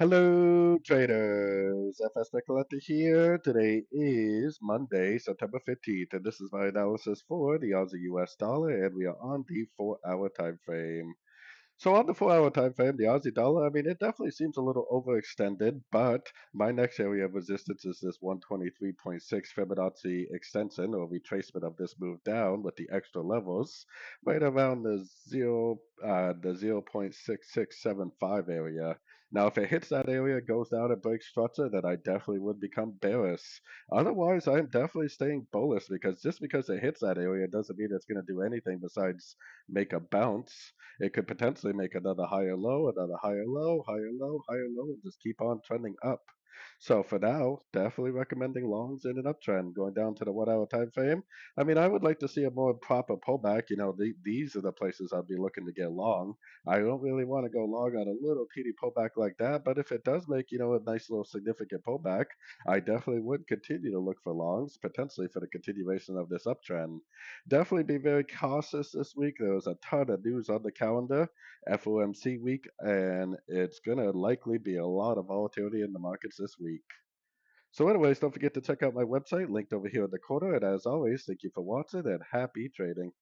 Hello, traders. FX Pip Collector here. Today is Monday, September 15th, and this is my analysis for the Aussie US dollar, and we are on the 4-hour time frame. So on the 4-hour time frame, the Aussie dollar, I mean, it definitely seems a little overextended, but my next area of resistance is this 123.6 Fibonacci extension or retracement of this move down with the extra levels right around the 0.6675 area. Now, if it hits that area, goes down and breaks structure, then I definitely would become bearish. Otherwise, I'm definitely staying bullish because just because it hits that area doesn't mean it's going to do anything besides make a bounce. It could potentially make another higher low, another higher low, higher low, higher low, and just keep on trending up. So for now, definitely recommending longs in an uptrend going down to the 1 hour time frame. I mean, I would like to see a more proper pullback. These are the places I'd be looking to get long. I don't really want to go long on a little teeny pullback like that, but if it does make, a nice little significant pullback, I definitely would continue to look for longs, potentially for the continuation of this uptrend. Definitely be very cautious this week. There was a ton of news on the calendar, FOMC week, and it's going to likely be a lot of volatility in the markets this week. So, anyways, don't forget to check out my website linked over here in the corner. And as always, thank you for watching and happy trading.